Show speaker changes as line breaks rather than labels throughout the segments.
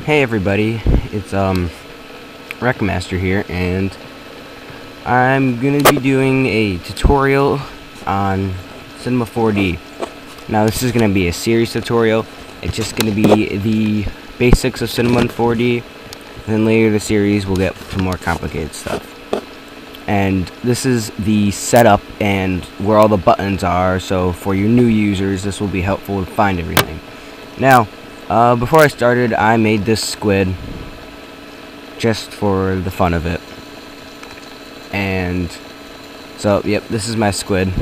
Hey everybody, it's Wreckmaster here, and I'm gonna be doing a tutorial on Cinema 4D. Now this is gonna be a series tutorial. It's just gonna be the basics of Cinema 4D, and then later in the series we'll get some more complicated stuff. And this is the setup and where all the buttons are, so for your new users this will be helpful to find everything. Now, before I started, I made this squid just for the fun of it. And so, yep, this is my squid.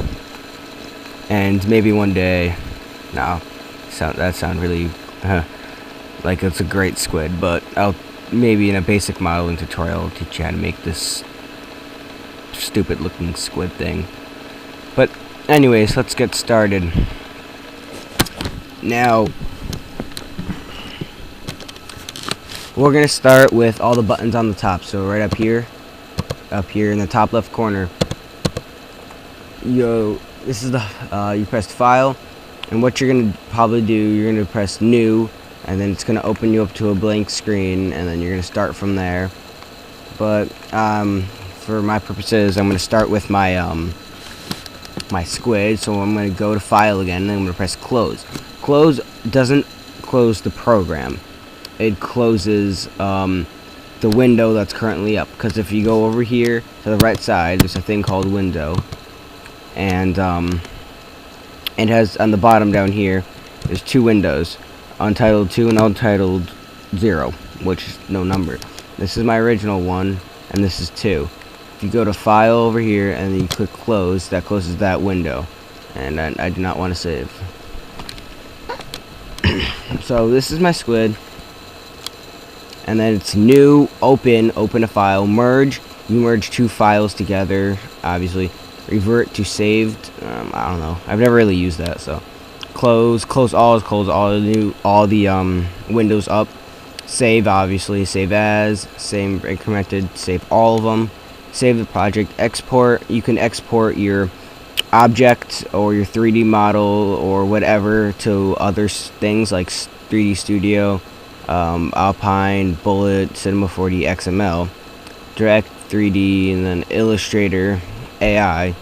And maybe one day, that sound really like it's a great squid, but I'll maybe in a basic modeling tutorial I'll teach you how to make this stupid looking squid thing. But anyways, let's get started. Now, we're gonna start with all the buttons on the top. So right up here in the top left corner, this is the you press File, and what you're gonna probably do, you're gonna press New, and then it's gonna open you up to a blank screen, and then you're gonna start from there. But for my purposes, I'm gonna start with my my squid. So I'm gonna go to File again, and then I'm gonna press Close. Close doesn't close the program. It closes the window that's currently up, because if you go over here to the right side, there's a thing called Window, and it has on the bottom down here, there's two windows, Untitled 2 and Untitled 0, which is no number. This is my original one, and this is 2. If you go to File over here and then you click Close, that closes that window, and I do not want to save. So this is my squid. And then it's New, Open a file, Merge. You merge two files together, obviously. Revert to saved. I don't know. I've never really used that. So close all is close all the windows up. Save, obviously. Save as, same incremented. Save all of them. Save the project. Export. You can export your object or your 3D model or whatever to other things like 3D Studio, Alpine, Bullet, Cinema 4D, XML, Direct 3D, and then Illustrator, AI.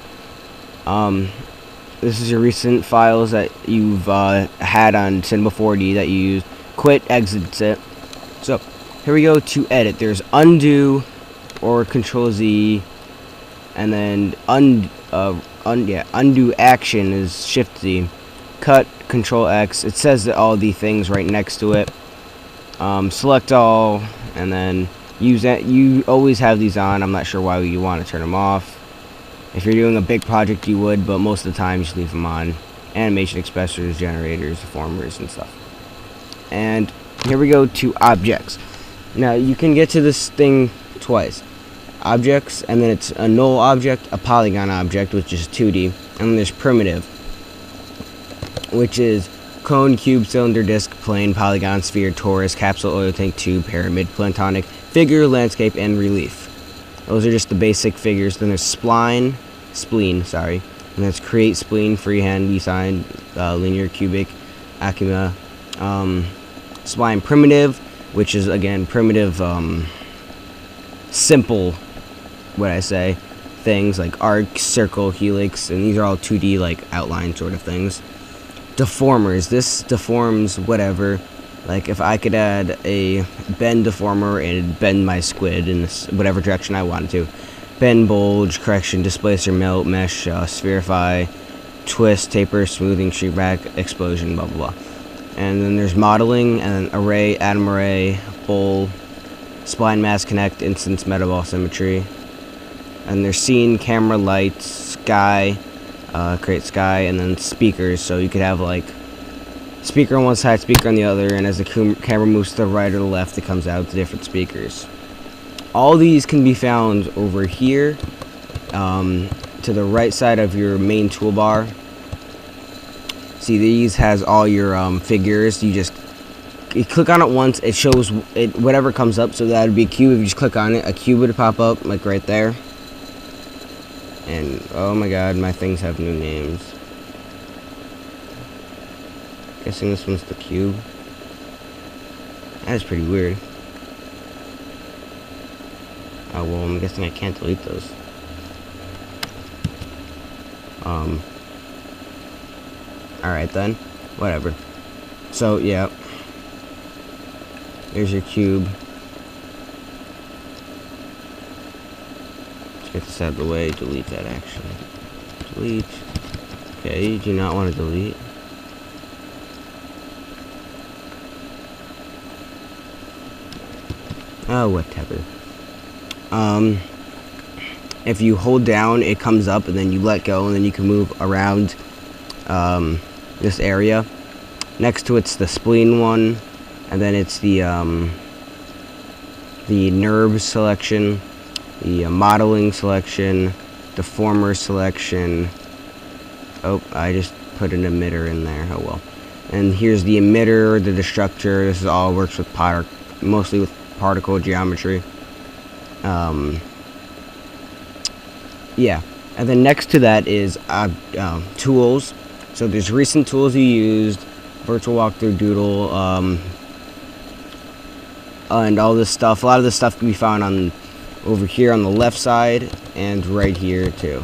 This is your recent files that you've had on Cinema 4D that you used. Quit, exits it. So here we go to edit. There's undo or Control Z, and then undo action is Shift Z. Cut, Control X. It says that all the things right next to it. Select all, and then use that. You always have these on. I'm not sure why you want to turn them off. If you're doing a big project, you would, but most of the time, just leave them on. Animation expressors, generators, deformers, and stuff. And here we go to objects. Now you can get to this thing twice. Objects, and then it's a null object, a polygon object, which is 2D, and then there's primitive, which is cone, cube, cylinder, disc, plane, polygon, sphere, torus, capsule, oil tank, tube, pyramid, platonic, figure, landscape, and relief. Those are just the basic figures. Then there's spleen, and there's create, spleen, freehand, design, linear, cubic, Acima, spline, primitive, which is again primitive, simple, things like arc, circle, helix, and these are all 2D like outline sort of things. Deformers. This deforms whatever. Like if I could add a bend deformer and bend my squid in whatever direction I wanted to. Bend, bulge, correction, displacer, melt, mesh, spherify, twist, taper, smoothing, shrink back, explosion, blah blah blah. And then there's modeling, and then array, atom array, bowl, spline, mass, connect, instance, metaball, symmetry. And there's scene, camera, lights, sky, create sky, and then speakers. So you could have like speaker on one side, speaker on the other, and as the camera moves to the right or the left, it comes out with different speakers. All these can be found over here, to the right side of your main toolbar. See, these has all your figures. You click on it once, it shows it whatever comes up. So that would be a cube. If you just click on it, a cube would pop up like right there. And oh my god, my things have new names. Guessing this one's the cube. That's pretty weird. Oh, well, I'm guessing I can't delete those. Alright then. Whatever. So, yeah. There's your cube. Let's get this out of the way. Delete that, actually. Delete. Okay, you do not want to delete. Oh, whatever. If you hold down, it comes up, and then you let go, and then you can move around this area. Next to it's the spleen one, and then it's the NURB selection, the modeling selection, deformer selection. Oh, I just put an emitter in there. Oh well. And here's the emitter, the destructor. This is all works with mostly with particle geometry. Yeah, and then next to that is tools. So there's recent tools you used, virtual walkthrough, doodle, and all this stuff. A lot of this stuff can be found on over here on the left side and right here too.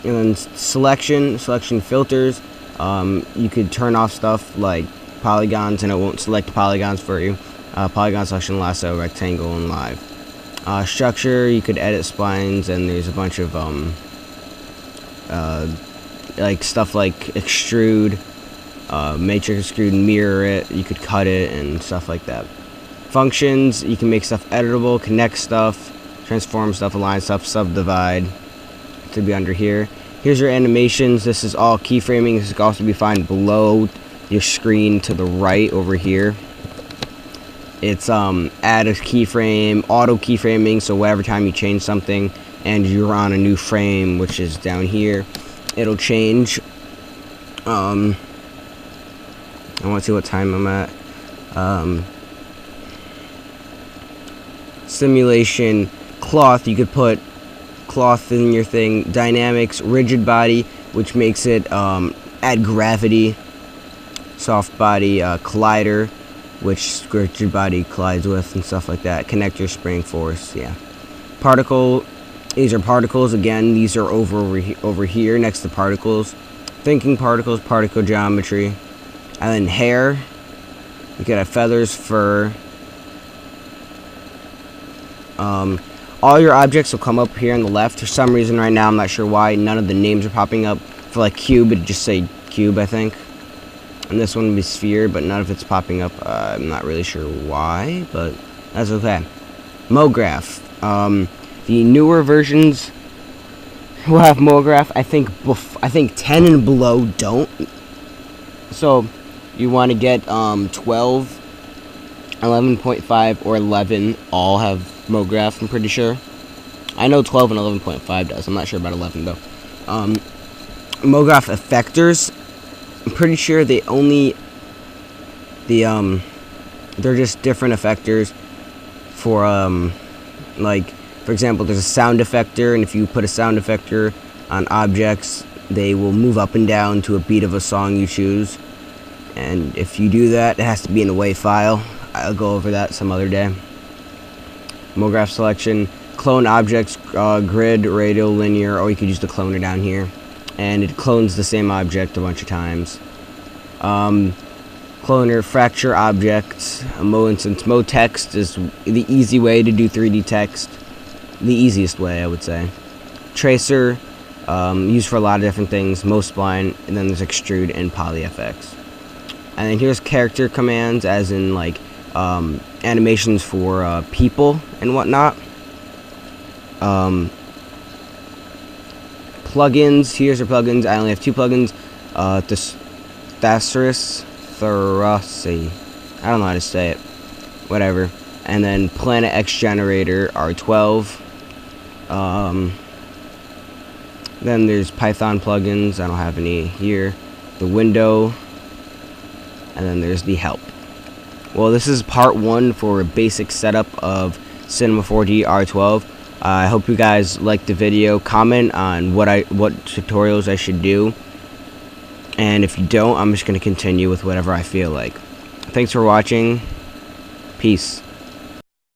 And then selection filters. You could turn off stuff like polygons, and it won't select polygons for you. Polygon selection, lasso, rectangle, and live. Structure, you could edit splines, and there's a bunch of like stuff like extrude, matrix extrude, mirror it, you could cut it, and stuff like that. Functions, you can make stuff editable, connect stuff, transform stuff, align stuff, subdivide. It could be under here. Here's your animations. This is all keyframing. This can also be found below your screen to the right over here. It's add a keyframe, auto keyframing, so every time you change something and you're on a new frame, which is down here, it'll change. I want to see what time I'm at. Simulation, cloth, you could put cloth in your thing. Dynamics, rigid body, which makes it add gravity. Soft body, collider, which rigid body collides with, and stuff like that. Connector, spring, force, yeah. Particle, these are particles. Again, these are over here next to particles. Thinking particles, particle geometry. And then hair, you could have feathers, fur. All your objects will come up here on the left. For some reason right now, I'm not sure why, none of the names are popping up. For like cube, it'd just say cube, I think. And this one would be sphere, but none of it's popping up. I'm not really sure why, but that's okay. MoGraph. The newer versions will have MoGraph. I think 10 and below don't. So you want to get 12, 11.5, or 11 all have MoGraph, I'm pretty sure. I know 12 and 11.5 does. I'm not sure about 11 though. MoGraph effectors, I'm pretty sure they're just different effectors for like, for example, there's a sound effector, and if you put a sound effector on objects, they will move up and down to a beat of a song you choose. And if you do that, it has to be in a WAV file. I'll go over that some other day. MoGraph selection, clone objects, grid, radial, linear, or you could use the cloner down here, and it clones the same object a bunch of times. Cloner, fracture objects, MoInstance, MoText is the easy way to do 3D text, the easiest way, I would say. Tracer, used for a lot of different things. MoSpline, and then there's extrude and polyfx. And then here's character commands, as in like animations for people and whatnot. Plugins, here's your plugins. I only have 2 plugins. Thesaurus, I don't know how to say it. Whatever. And then Planet X Generator R12. Then there's Python plugins. I don't have any here. The window. And then there's the help. Well, this is part 1 for a basic setup of Cinema 4D R12. I hope you guys liked the video. Comment on what tutorials I should do. And if you don't, I'm just going to continue with whatever I feel like. Thanks for watching. Peace.